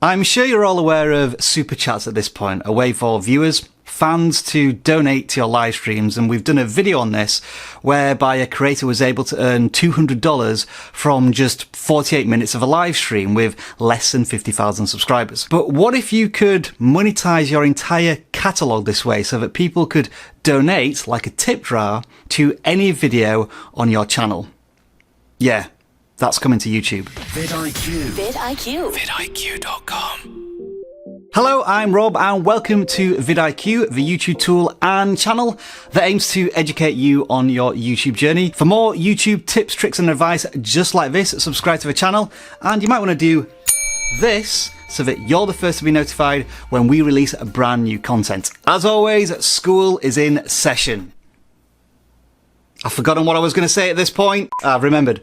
I'm sure you're all aware of super chats at this point, a way for viewers, fans to donate to your live streams, and we've done a video on this whereby a creator was able to earn $200 from just 48 minutes of a live stream with less than 50,000 subscribers. But what if you could monetize your entire catalog this way so that people could donate like a tip jar to any video on your channel? Yeah. That's coming to YouTube. vidIQ. vidIQ. vidIQ.com. Hello, I'm Rob and welcome to vidIQ, the YouTube tool and channel that aims to educate you on your YouTube journey. For more YouTube tips, tricks and advice just like this, subscribe to the channel, and you might want to do this so that you're the first to be notified when we release a brand new content. As always, school is in session. I've forgotten what I was going to say at this point. I've remembered.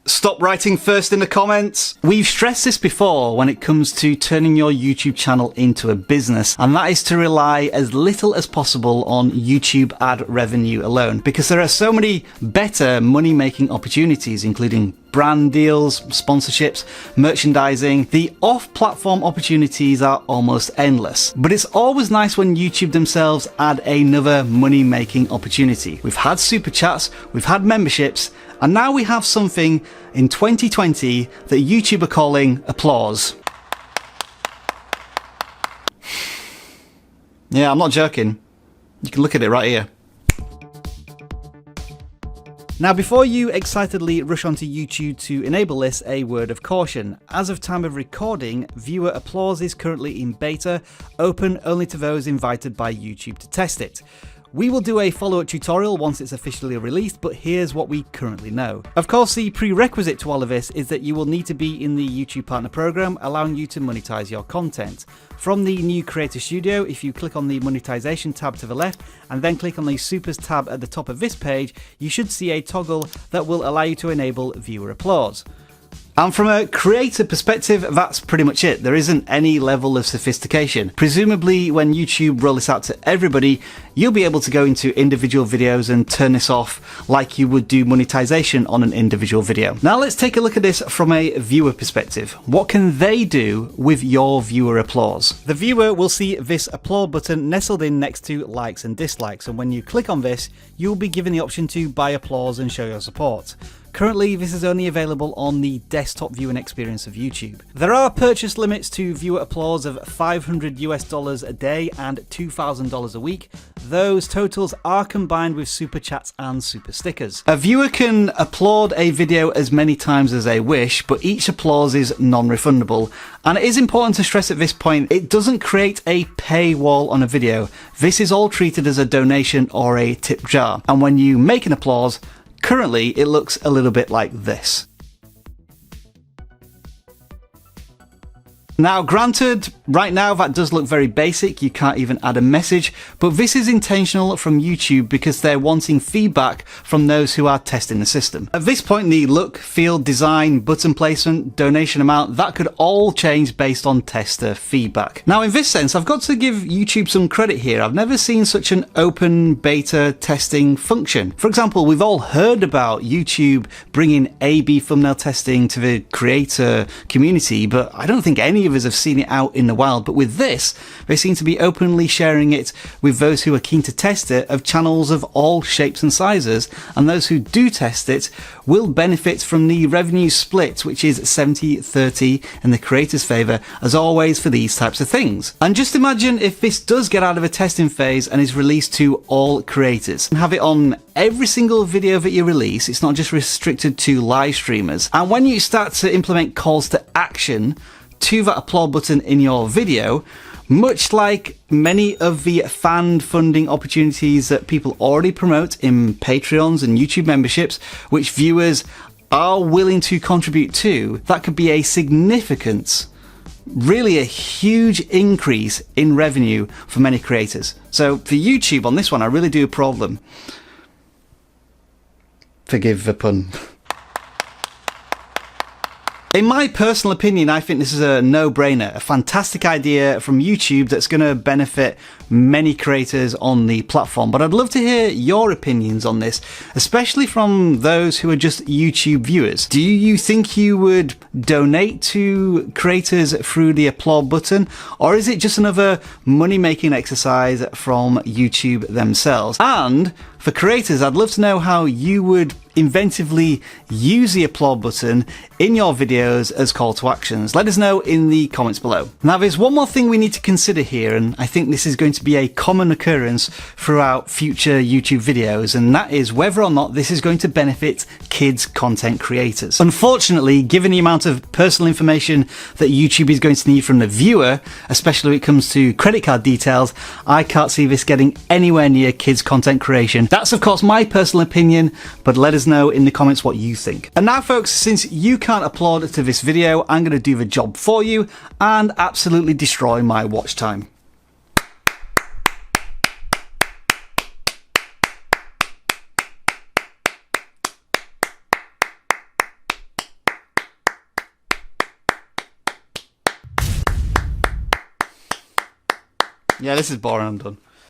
Stop writing first in the comments. We've stressed this before when it comes to turning your YouTube channel into a business, and that is to rely as little as possible on YouTube ad revenue alone, because there are so many better money-making opportunities, including brand deals, sponsorships, merchandising. The off-platform opportunities are almost endless. But it's always nice when YouTube themselves add another money-making opportunity. We've had super chats, we've had memberships, and now we have something in 2020 that YouTube are calling applause. Yeah, I'm not joking. You can look at it right here. Now, before you excitedly rush onto YouTube to enable this, a word of caution. As of time of recording, viewer applause is currently in beta, open only to those invited by YouTube to test it. We will do a follow-up tutorial once it's officially released, but here's what we currently know. Of course, the prerequisite to all of this is that you will need to be in the YouTube Partner Program, allowing you to monetize your content. From the new Creator Studio, if you click on the Monetization tab to the left, and then click on the Supers tab at the top of this page, you should see a toggle that will allow you to enable viewer applause. And from a creator perspective, that's pretty much it. There isn't any level of sophistication. Presumably, when YouTube roll this out to everybody, you'll be able to go into individual videos and turn this off like you would do monetization on an individual video. Now let's take a look at this from a viewer perspective. What can they do with your viewer applause? The viewer will see this applaud button nestled in next to likes and dislikes, and when you click on this, you'll be given the option to buy applause and show your support. Currently, this is only available on the desktop viewing experience of YouTube. There are purchase limits to viewer applause of $500 a day and $2,000 a week. Those totals are combined with super chats and super stickers. A viewer can applaud a video as many times as they wish, but each applause is non-refundable. And it is important to stress at this point, it doesn't create a paywall on a video. This is all treated as a donation or a tip jar. And when you make an applause, currently, it looks a little bit like this. Now, granted, right now that does look very basic, you can't even add a message, but this is intentional from YouTube because they're wanting feedback from those who are testing the system. At this point, the look, feel, design, button placement, donation amount, that could all change based on tester feedback. Now, in this sense, I've got to give YouTube some credit here. I've never seen such an open beta testing function. For example, we've all heard about YouTube bringing A/B thumbnail testing to the creator community, but I don't think any of us have seen it out in the wild. But with this, they seem to be openly sharing it with those who are keen to test it of channels of all shapes and sizes, and those who do test it will benefit from the revenue split, which is 70-30 in the creator's favor, as always for these types of things. And just imagine if this does get out of a testing phase and is released to all creators, and have it on every single video that you release. It's not just restricted to live streamers. And when you start to implement calls to action to that applaud button in your video, much like many of the fan funding opportunities that people already promote in Patreons and YouTube memberships, which viewers are willing to contribute to, that could be a significant, really a huge increase in revenue for many creators. So for YouTube on this one, I really do applaud them. Forgive the pun. In my personal opinion, I think this is a no-brainer, a fantastic idea from YouTube that's going to benefit many creators on the platform. But I'd love to hear your opinions on this, especially from those who are just YouTube viewers. Do you think you would donate to creators through the applaud button, or is it just another money-making exercise from YouTube themselves? And for creators, I'd love to know how you would inventively use the applaud button in your videos as call to actions. Let us know in the comments below. Now, there's one more thing we need to consider here, and I think this is going to be a common occurrence throughout future YouTube videos, and that is whether or not this is going to benefit kids content creators. Unfortunately, given the amount of personal information that YouTube is going to need from the viewer, especially when it comes to credit card details, I can't see this getting anywhere near kids content creation. That's of course my personal opinion, but let us know in the comments what you think. And now folks, since you can't applaud to this video, I'm going to do the job for you and absolutely destroy my watch time. Yeah, this is boring, I'm done.